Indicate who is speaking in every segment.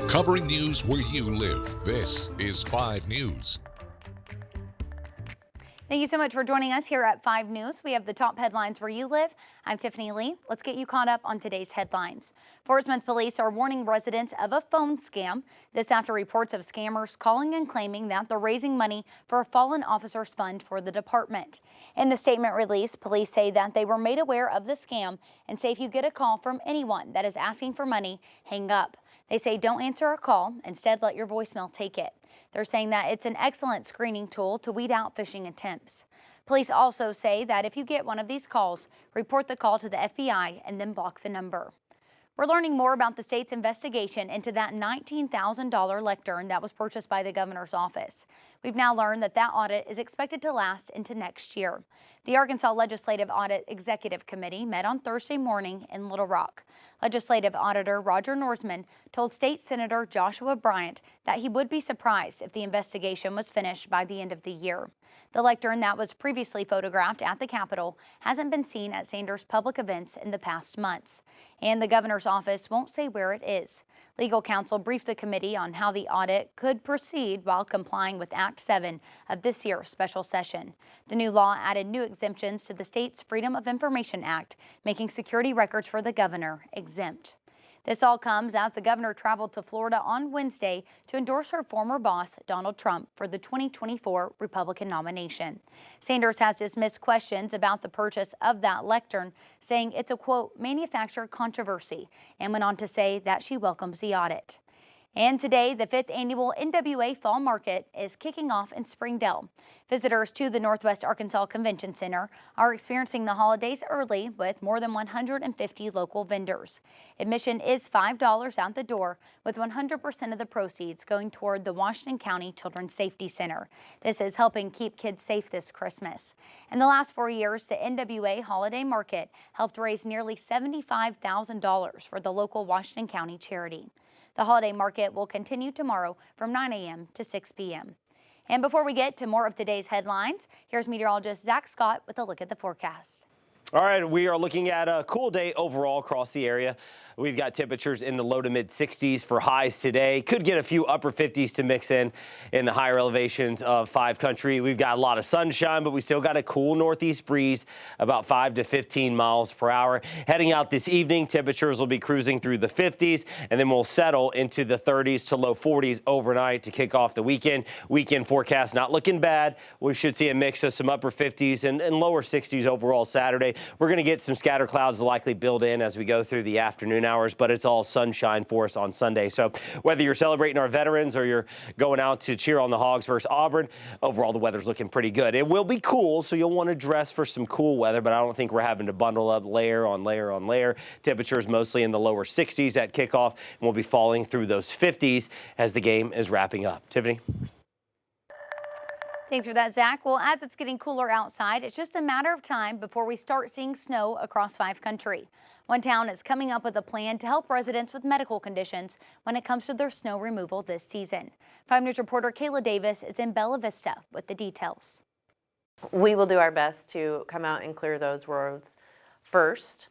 Speaker 1: Covering news where you live. This is 5 News.
Speaker 2: Thank you so much for joining us here at 5 News. We have the top headlines where you live. I'm Tiffany Lee. Let's get you caught up on today's headlines. Portsmouth police are warning residents of a phone scam. This after reports of scammers calling and claiming that they're raising money for a fallen officer's fund for the department. In the statement released, police say that they were made aware of the scam and say if you get a call from anyone that is asking for money, hang up. They say don't answer a call, instead let your voicemail take it. They're saying that it's an excellent screening tool to weed out phishing attempts. Police also say that if you get one of these calls, report the call to the FBI and then block the number. We're learning more about the state's investigation into that $19,000 lectern that was purchased by the governor's office. We've now learned that that audit is expected to last into next year. The Arkansas Legislative Audit Executive Committee met on Thursday morning in Little Rock. Legislative Auditor Roger Norsman told State Senator Joshua Bryant that he would be surprised if the investigation was finished by the end of the year. The lectern that was previously photographed at the Capitol hasn't been seen at Sanders' public events in the past months, and the governor's office won't say where it is. Legal counsel briefed the committee on how the audit could proceed while complying with Act 7 of this year's special session. The new law added new exemptions to the state's Freedom of Information Act, making security records for the governor exempt. This all comes as the governor traveled to Florida on Wednesday to endorse her former boss, Donald Trump, for the 2024 Republican nomination. Sanders has dismissed questions about the purchase of that lectern, saying it's a, quote, manufacturer controversy, and went on to say that she welcomes the audit. And today, the 5th annual NWA Fall Market is kicking off in Springdale. Visitors to the Northwest Arkansas Convention Center are experiencing the holidays early with more than 150 local vendors. Admission is $5 out the door, with 100% of the proceeds going toward the Washington County Children's Safety Center. This is helping keep kids safe this Christmas. In the last 4 years, the NWA Holiday Market helped raise nearly $75,000 for the local Washington County charity. The holiday market will continue tomorrow from 9 a.m. to 6 p.m. And before we get to more of today's headlines, here's meteorologist Zach Scott with a look at the forecast.
Speaker 3: All right, we are looking at a cool day overall across the area. We've got temperatures in the low to mid 60s for highs today. Could get a few upper 50s to mix in the higher elevations of 5 country. We've got a lot of sunshine, but we still got a cool northeast breeze, about 5 to 15 miles per hour. Heading out this evening, temperatures will be cruising through the 50s, and then we'll settle into the 30s to low 40s overnight to kick off the weekend. Weekend forecast not looking bad. We should see a mix of some upper 50s and lower 60s overall Saturday. We're going to get some scatter clouds likely build in as we go through the afternoon hours, but it's all sunshine for us on Sunday. So whether you're celebrating our veterans or you're going out to cheer on the Hogs versus Auburn, overall the weather's looking pretty good. It will be cool, so you'll want to dress for some cool weather, but I don't think we're having to bundle up layer on layer on layer. Temperatures mostly in the lower 60s at kickoff, and we'll be falling through those 50s as the game is wrapping up. Tiffany?
Speaker 2: Thanks for that, Zach. Well, as it's getting cooler outside, it's just a matter of time before we start seeing snow across 5 country. One town is coming up with a plan to help residents with medical conditions when it comes to their snow removal this season. 5 News reporter Kayla Davis is in Bella Vista with the details.
Speaker 4: We will do our best to come out and clear those roads first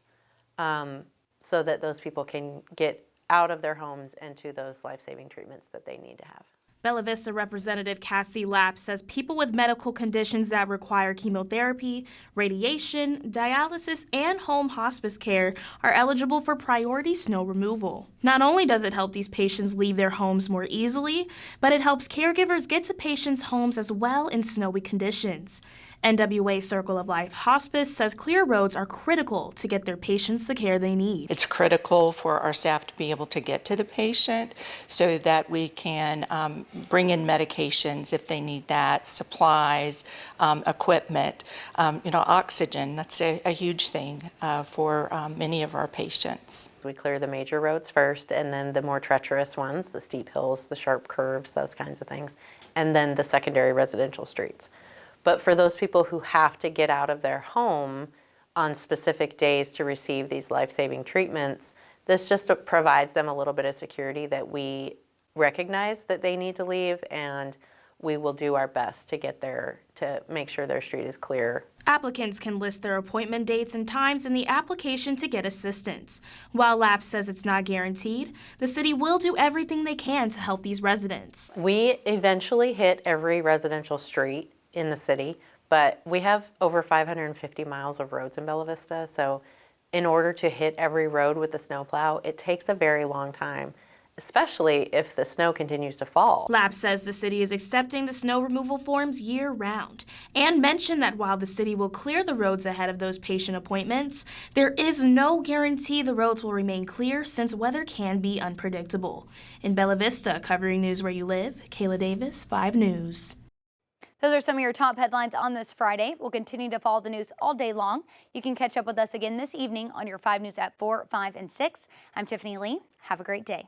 Speaker 4: so that those people can get out of their homes and to those life-saving treatments that they need to have.
Speaker 5: Bella Vista Representative Cassie Lapp says people with medical conditions that require chemotherapy, radiation, dialysis, and home hospice care are eligible for priority snow removal. Not only does it help these patients leave their homes more easily, but it helps caregivers get to patients' homes as well in snowy conditions. NWA Circle of Life Hospice says clear roads are critical to get their patients the care they need.
Speaker 6: It's critical for our staff to be able to get to the patient so that we can bring in medications if they need that, supplies, equipment, oxygen. That's a huge thing for many of our patients.
Speaker 4: We clear the major roads first, and then the more treacherous ones, the steep hills, the sharp curves, those kinds of things, and then the secondary residential streets. But for those people who have to get out of their home on specific days to receive these life-saving treatments, this just provides them a little bit of security that we recognize that they need to leave, and we will do our best to get there to make sure their street is clear.
Speaker 5: Applicants can list their appointment dates and times in the application to get assistance. While LAP says it's not guaranteed, the city will do everything they can to help these residents.
Speaker 4: We eventually hit every residential street in the city, but we have over 550 miles of roads in Bella Vista, so in order to hit every road with the snowplow, it takes a very long time, especially if the snow continues to fall.
Speaker 5: LAP says the city is accepting the snow removal forms year-round and mentioned that while the city will clear the roads ahead of those patient appointments, there is no guarantee the roads will remain clear since weather can be unpredictable. In Bella Vista, covering news where you live, Kayla Davis, 5 News.
Speaker 2: Those are some of your top headlines on this Friday. We'll continue to follow the news all day long. You can catch up with us again this evening on your 5 News at 4, 5, and 6. I'm Tiffany Lee. Have a great day.